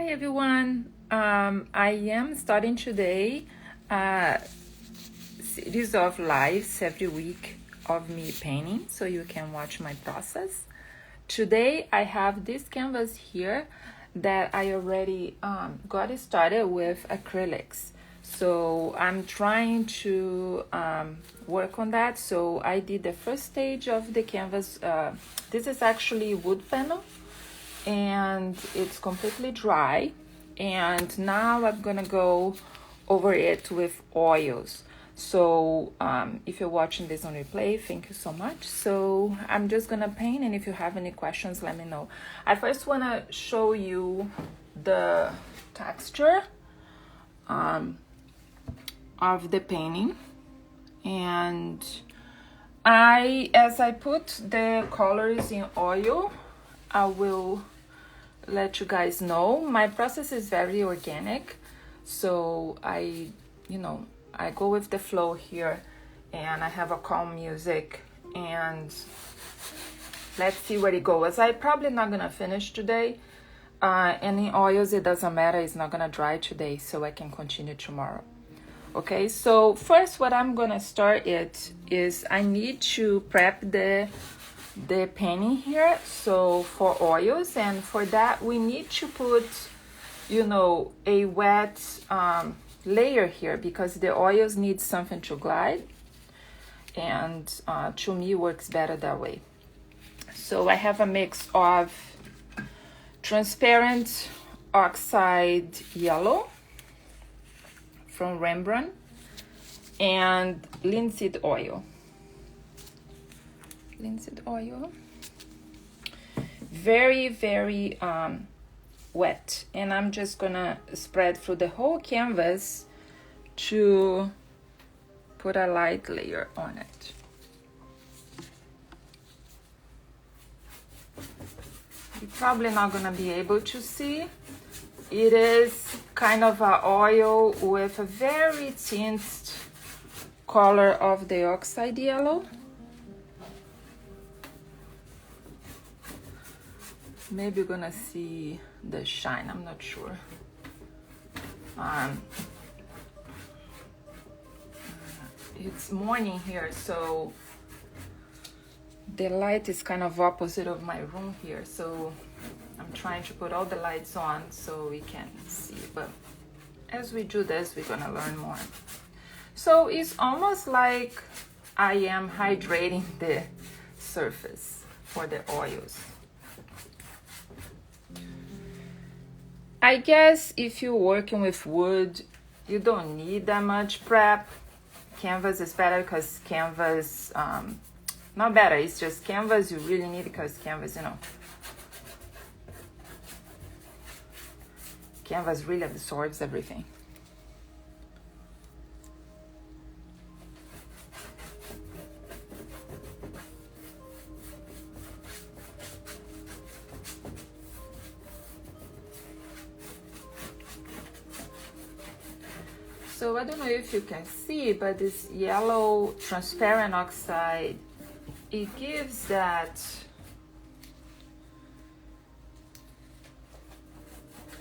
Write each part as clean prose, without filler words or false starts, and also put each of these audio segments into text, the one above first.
Hi everyone. I am starting today a series of lives every week of me painting so you can watch my process. Today I have this canvas here that I already got started with acrylics. So I'm trying to work on that. So I did the first stage of the canvas. This is actually wood panel and it's completely dry, and now I'm gonna go over it with oils. So if you're watching this on replay, thank you so much. So I'm just gonna paint, and if you have any questions, let me know. I first want to show you the texture of the painting, and as I put the colors in oil, I will let you guys know. My process is very organic, so I go with the flow here, and I have a calm music, and let's see where it goes. I probably not gonna finish today. Any oils, it doesn't matter, it's not gonna dry today, so I can continue tomorrow. Okay, so first what I'm gonna start is I need to prep the painting here, so for oils, and for that we need to put a wet layer here, because the oils need something to glide, and to me works better that way. So I have a mix of transparent oxide yellow from Rembrandt and linseed oil. Very wet, and I'm just gonna spread through the whole canvas to put a light layer on it. You're probably not gonna be able to see. It is kind of an oil with a very tint color of the oxide yellow. Maybe you're gonna see the shine, I'm not sure. It's morning here, so the light is kind of opposite of my room here, so I'm trying to put all the lights on so we can see, but as we do this, we're gonna learn more. So it's almost like I am hydrating the surface for the oils. I guess if you're working with wood, you don't need that much prep. Canvas is better because canvas, not better, it's just canvas you really need, because canvas, canvas really absorbs everything. So I don't know if you can see, but this yellow transparent oxide, it gives that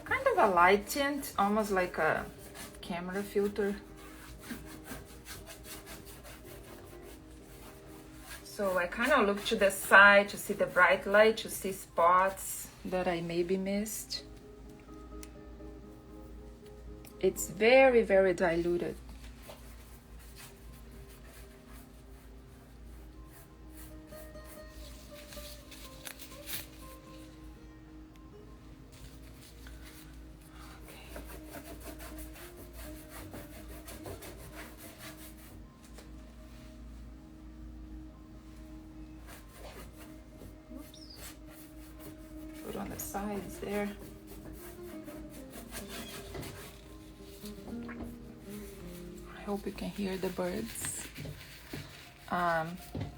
kind of a light tint, almost like a camera filter. So I kind of look to the side to see the bright light, to see spots that I maybe missed. It's very diluted. Put on the sides there. I hope you can hear the birds. And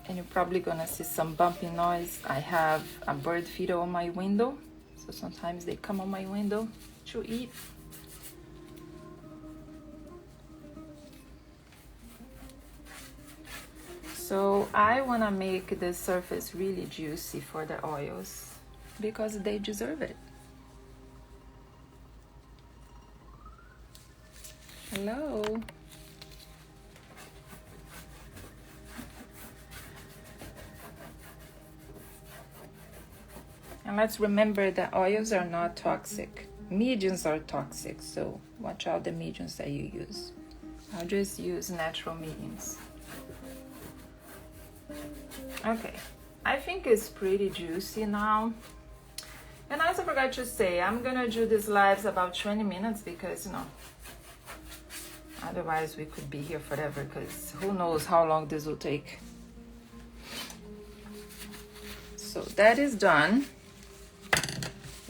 you're probably gonna see some bumping noise. I have a bird feeder on my window, so sometimes they come on my window to eat. So I wanna make the surface really juicy for the oils, because they deserve it. Hello. And let's remember that oils are not toxic. Mediums are toxic, so watch out the mediums that you use. I'll just use natural mediums. Okay, I think it's pretty juicy now. And as I forgot to say, I'm gonna do these lives about 20 minutes because, you know, otherwise we could be here forever because who knows how long this will take. So that is done.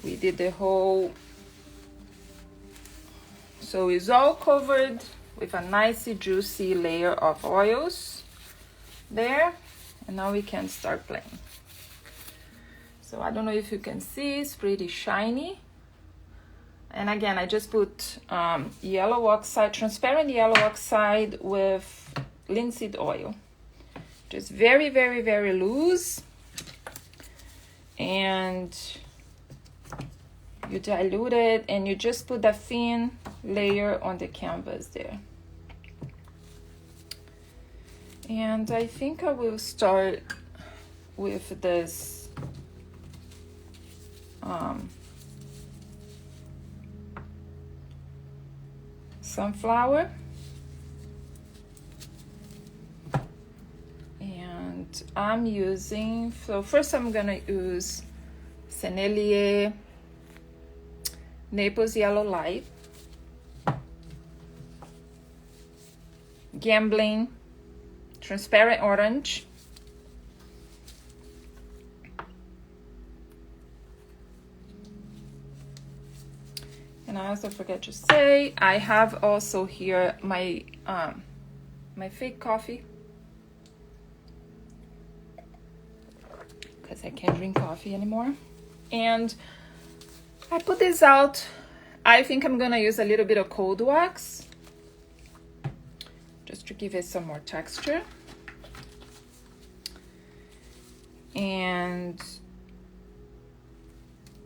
We did the whole, so it's all covered with a nice juicy layer of oils there. And now we can start playing. So I don't know if you can see, it's pretty shiny. And again, I just put yellow oxide, transparent yellow oxide with linseed oil. Just very, very, very loose. And you dilute it and you just put a thin layer on the canvas there. And I think I will start with this sunflower. And I'm using, so first I'm gonna use Sennelier Naples Yellow Light, Gambling Transparent Orange, and I also forget to say, I have also here my my fake coffee, because I can't drink coffee anymore. And I put this out. I think I'm gonna use a little bit of cold wax just to give it some more texture. And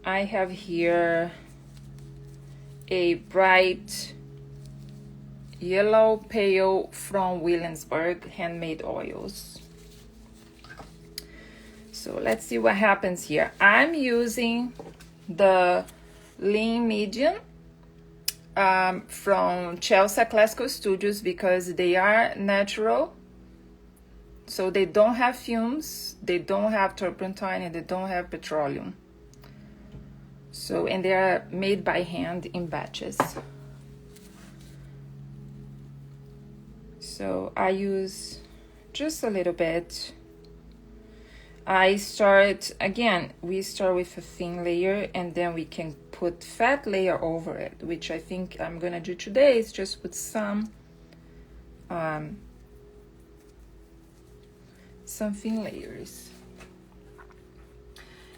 I have here a bright yellow pale from Williamsburg handmade oils. So let's see what happens here. I'm using the lean medium from Chelsea Classical Studios because they are natural. So they don't have fumes, they don't have turpentine, and they don't have petroleum. So, and they are made by hand in batches. So I use just a little bit. I start, again, we start with a thin layer and then we can put fat layer over it, which I think I'm gonna do today is just put some thin layers.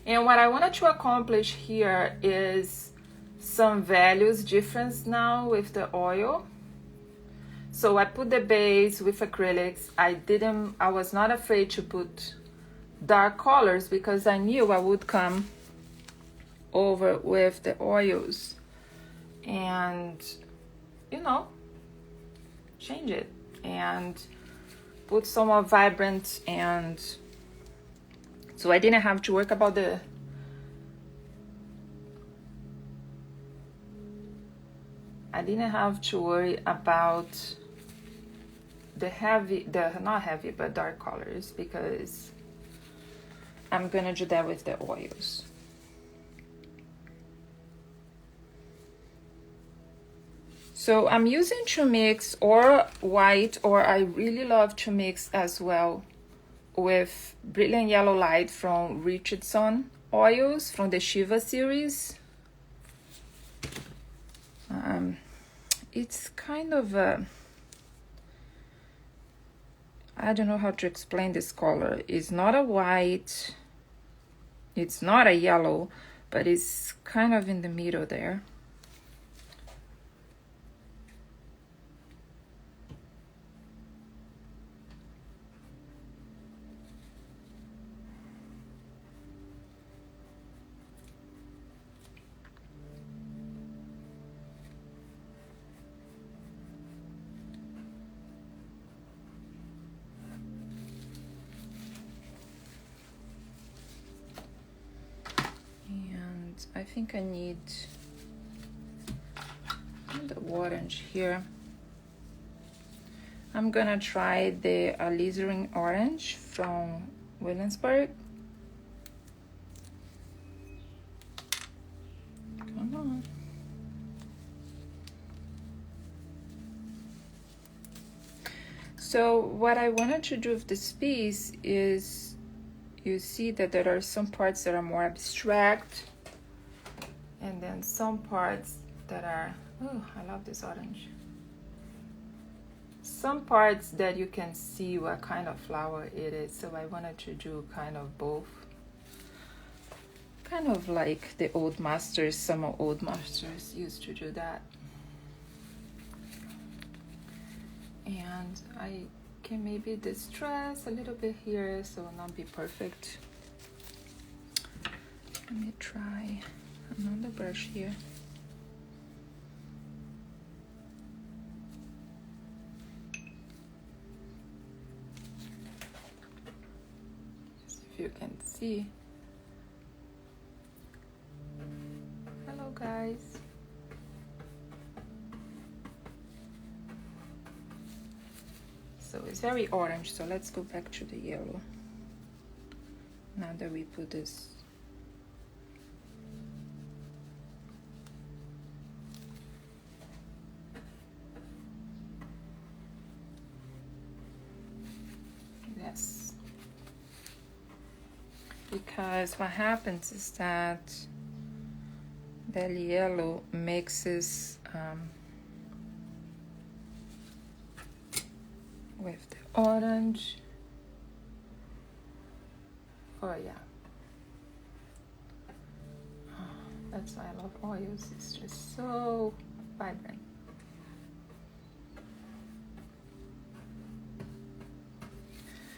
And what I wanted to accomplish here is some values difference now with the oil. So I put the base with acrylics. I was not afraid to put dark colors because I knew I would come over with the oils and, you know, change it and put some more vibrant. And so I didn't have to work about the worry about the not heavy but dark colors because I'm gonna do that with the oils. So I'm using to mix or white, or I really love to mix as well with Brilliant Yellow Light from Richardson oils from the Shiva series. It's kind of a, I don't know how to explain this color. It's not a white, it's not a yellow, but it's kind of in the middle there. I think I need the orange here. I'm gonna try the alizarin orange from Williamsburg. Come on. So what I wanted to do with this piece is, you see that there are some parts that are more abstract, and then some parts that are, oh, I love this orange. Some parts that you can see what kind of flower it is, so I wanted to do kind of both. Kind of like the old masters, some old masters used to do that. And I can maybe distress a little bit here, so it'll not be perfect. Let me try another brush here. Just if you can see. Hello guys. So it's very orange, so let's go back to the yellow. Now that we put this. Yes. Because what happens is that the yellow mixes with the orange. Oh yeah. That's why I love oils. It's just so vibrant.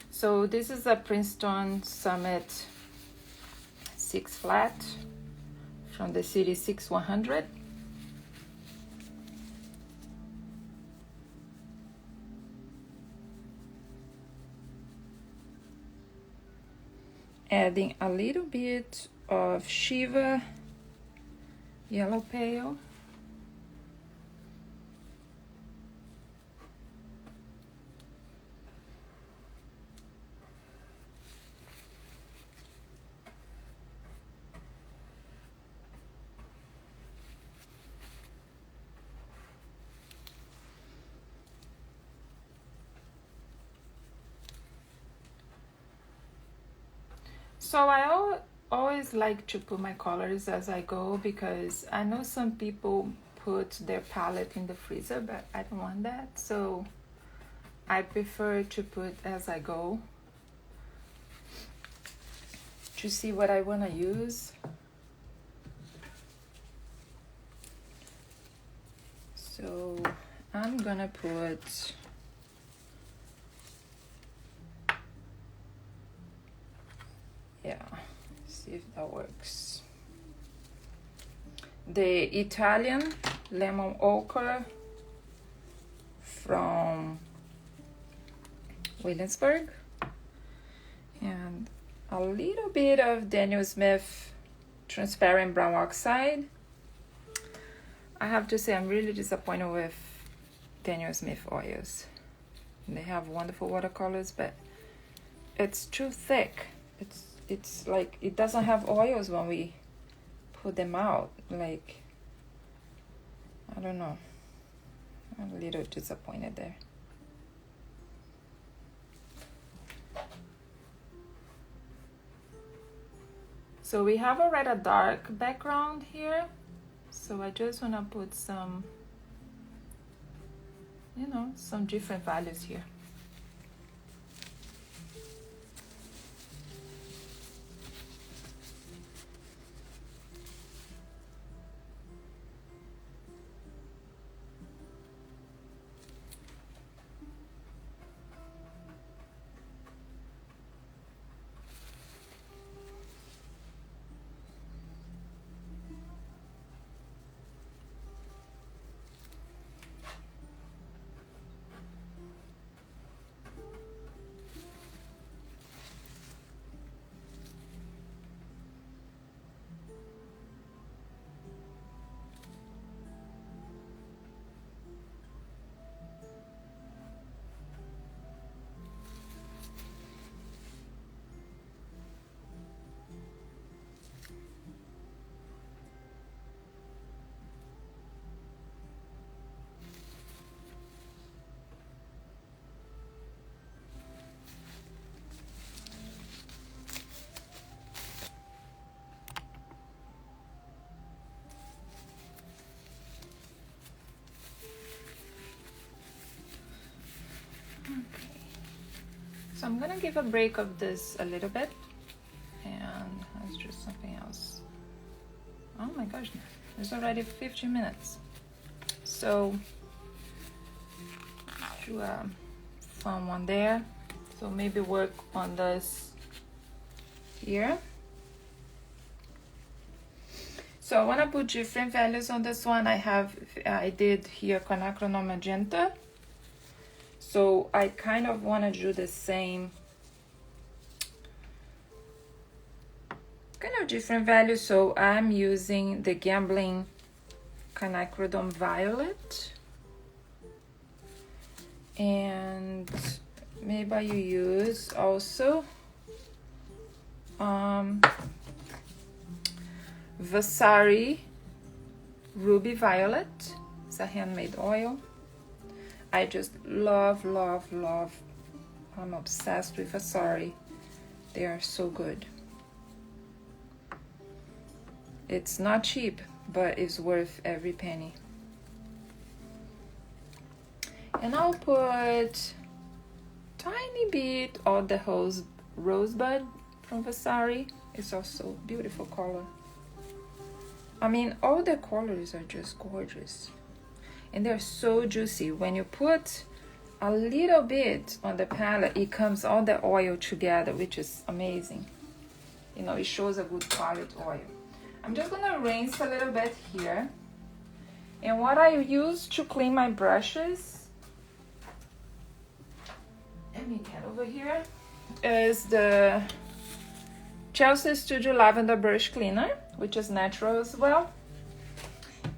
So this is a Princeton Summit 6 flat from the City 6100. Adding a little bit of Shiva Yellow Pale. So I always like to put my colors as I go, because I know some people put their palette in the freezer, but I don't want that. So I prefer to put as I go to see what I want to use. So I'm gonna put see if that works. The Italian lemon ochre from Williamsburg, and a little bit of Daniel Smith transparent brown oxide. I have to say I'm really disappointed with Daniel Smith oils. They have wonderful watercolors, but it's too thick. It's like it doesn't have oils when we put them out. Like, I don't know. I'm a little disappointed there. So we have already a dark background here. So I just want to put some, some different values here. I'm gonna give a break of this a little bit, and let's do something else. Oh my gosh, it's already 15 minutes. So do a fun one there. So maybe work on this here. So I want to put different values on this one. I did here quinacridone magenta. So I kind of want to do the same kind of different values. So I'm using the Gambling quinacridone violet, and maybe you use also Vasari Ruby Violet. It's a handmade oil. I just love, love, love. I'm obsessed with Vasari. They are so good. It's not cheap, but it's worth every penny. And I'll put tiny bit of the rosebud from Vasari. It's also beautiful color. I mean, all the colors are just gorgeous. And they're so juicy. When you put a little bit on the palette, it comes all the oil together, which is amazing. You know, it shows a good quality oil. I'm just gonna rinse a little bit here. And what I use to clean my brushes, let me get over here, is the Chelsea Studio Lavender Brush Cleaner, which is natural as well.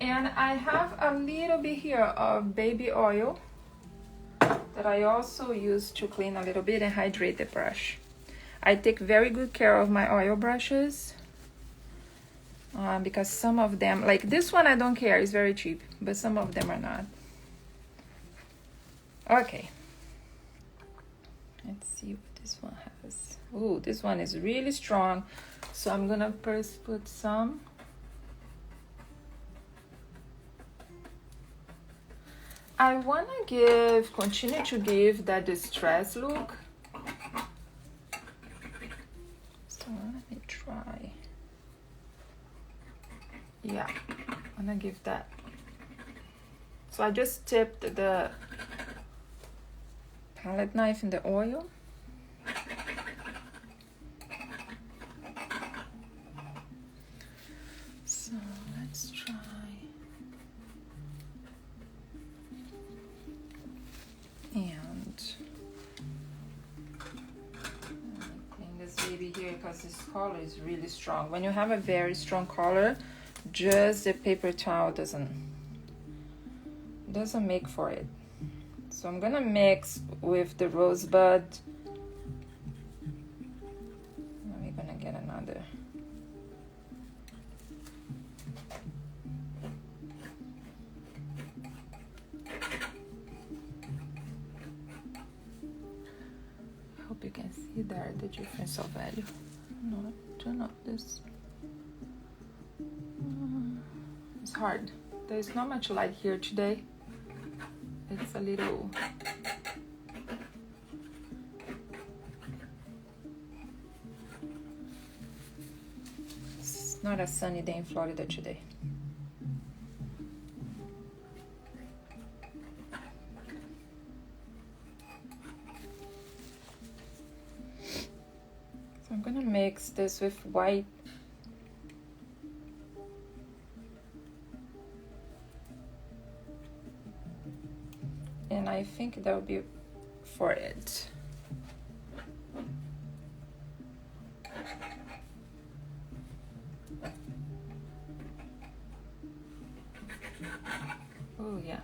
And I have a little bit here of baby oil that I also use to clean a little bit and hydrate the brush. I take very good care of my oil brushes because some of them, like this one, I don't care, it's very cheap, but some of them are not. Okay, let's see what this one has. Ooh, this one is really strong, so I'm gonna first put some. I want to continue to give that distress look. So let me try. Yeah, I'm gonna give that. So I just dipped the palette knife in the oil. So let's try. And clean this baby here because this color is really strong. When you have a very strong color, just the paper towel doesn't make for it. So I'm gonna mix with the rosebud. We're gonna get another. You can see there the difference of value. No, turn off this. It's hard. There's not much light here today. It's a little. It's not a sunny day in Florida today. I'm gonna mix this with white. And I think that will be for it. Oh yeah.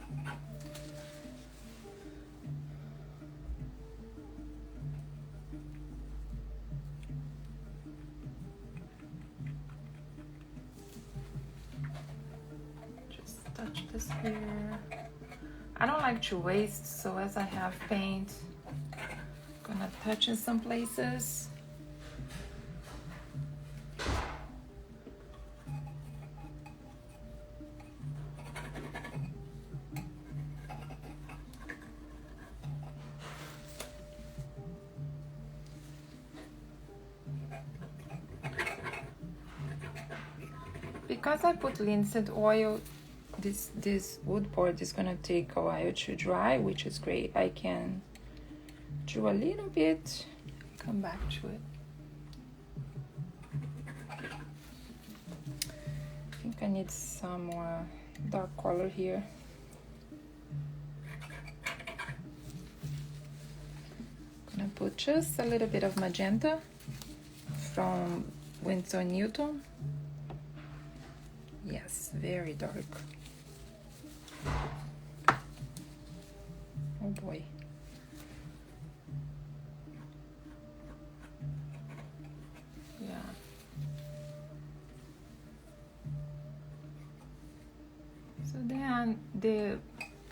Touch this here. I don't like to waste, so as I have paint, I'm gonna touch in some places. because I put linseed oil, this wood board is gonna take a while to dry, which is great. I can do a little bit, come back to it. I think I need some more dark color here. I'm gonna put just a little bit of magenta from Winsor Newton. Yes, very dark. Oh boy. Yeah. So then the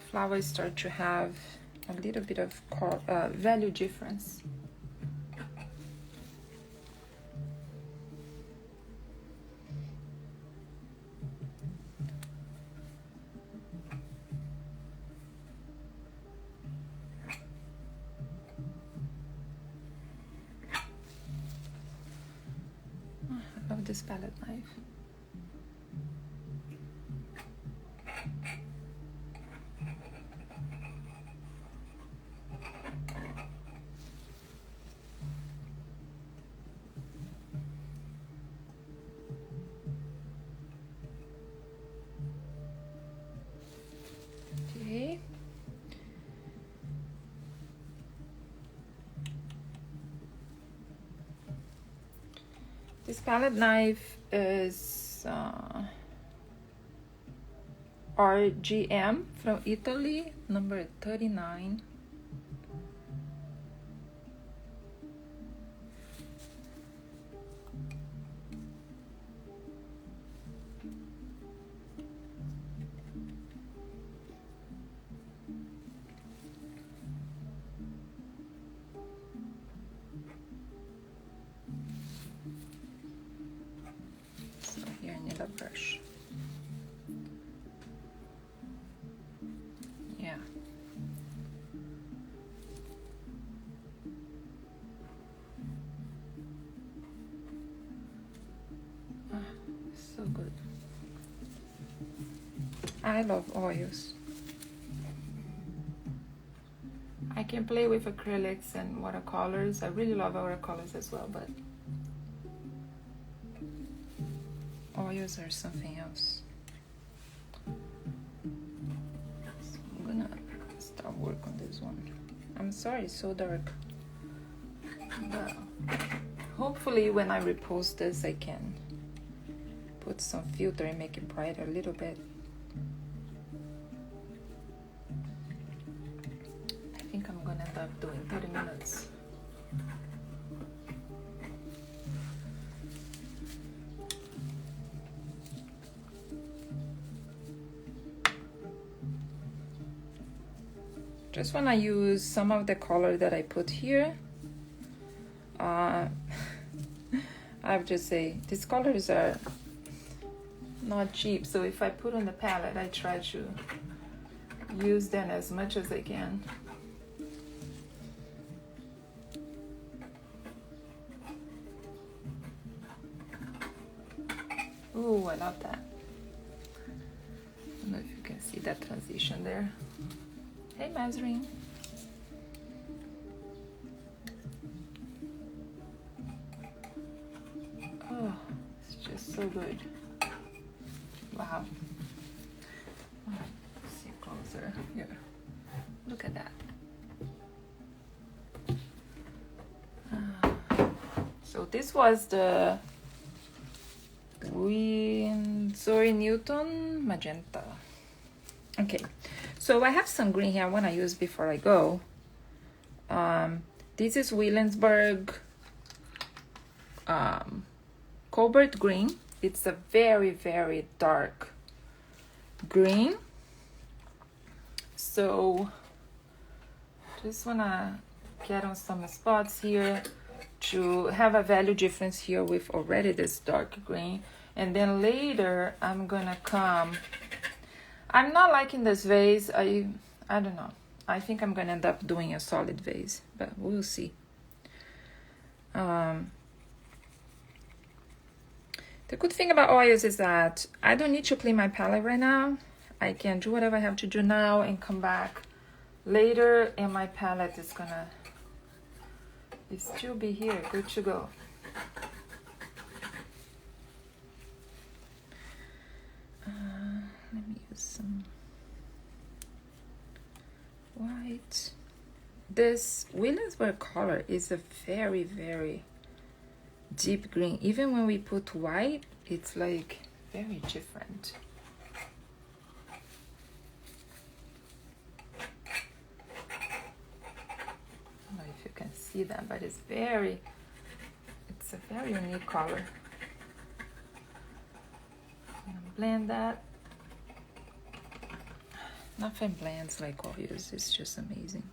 flowers start to have a little bit of value difference. I love this palette knife. Okay. This palette knife is RGM from Italy, number 39. So here I need a brush. Yeah. So good. I love oils. I can play with acrylics and watercolors. I really love watercolors as well, but oils are something else. So I'm gonna start work on this one. I'm sorry, it's so dark. But hopefully when I repost this, I can put some filter and make it brighter a little bit. I think I'm gonna end up doing 30 minutes. Just wanna use some of the color that I put here. I have to say, these colors are not cheap, so if I put on the palette, I try to use them as much as I can. Ooh, I love that. I don't know if you can see that transition there. Hey, Mazreen. Oh, it's just so good. Wow. Let's see closer here. Look at that. So this was the Winsor Newton magenta. Okay, so I have some green here I want to use before I go. This is Williamsburg Cobalt green. It's a very, very dark green. So just wanna get on some spots here to have a value difference here with already this dark green. And then later I'm gonna come, I'm not liking this vase. I don't know. I think I'm gonna end up doing a solid vase, but we'll see. The good thing about oils is that I don't need to clean my palette right now. I can do whatever I have to do now and come back later, and my palette is gonna still be here, good to go. Let me use some white. This Williamsburg color is a very, very deep green. Even when we put white, it's like very different. I don't know if you can see that, but it's a very unique color. I'm gonna blend that. Nothing blends like oils, it's just amazing.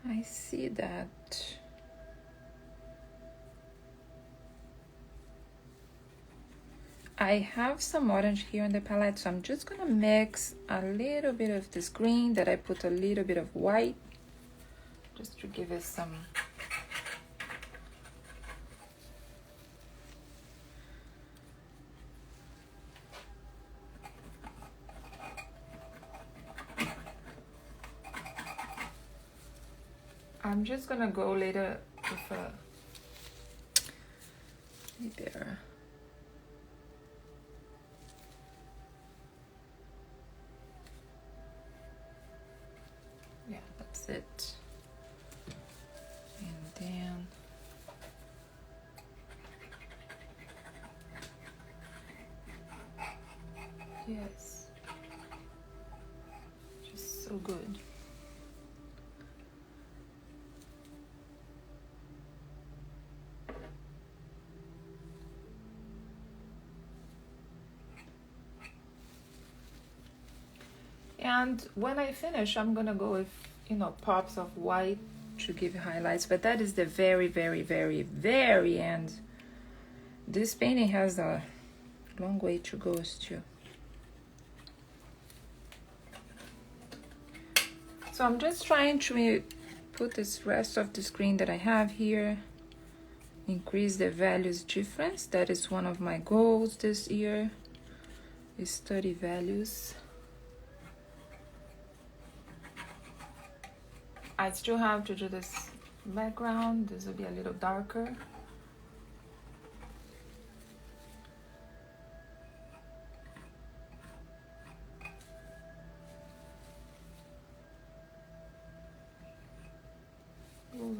I see that I have some orange here on the palette, so I'm just gonna mix a little bit of this green that I put a little bit of white just to give it some I'm just gonna go later with a there. Yeah, that's it. And then yes, just so good. And when I finish, I'm gonna go with, you know, pops of white to give highlights, but that is the very, very, very, very end. This painting has a long way to go still. So I'm just trying to put this rest of the screen that I have here, increase the values difference. That is one of my goals this year, is study values. I still have to do this background. This will be a little darker. Ooh.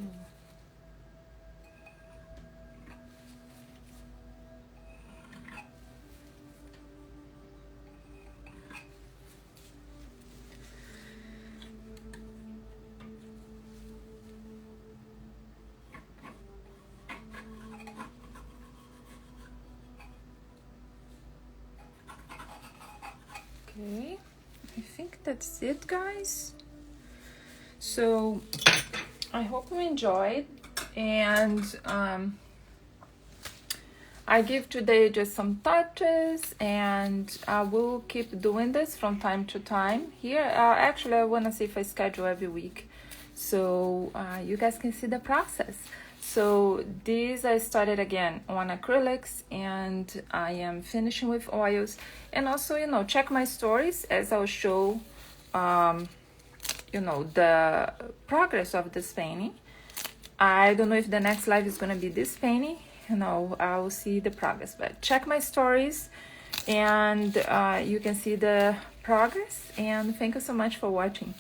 Okay, I think that's it, guys. So I hope you enjoyed, and I give today just some touches, and I will keep doing this from time to time here. Actually, I want to see if I schedule every week, so you guys can see the process. So these I started again on acrylics, and I am finishing with oils. And also, you know, check my stories as I'll show you know, the progress of this painting. I don't know if the next live is gonna be this painting, you know, I'll see the progress, but check my stories and you can see the progress. And thank you so much for watching.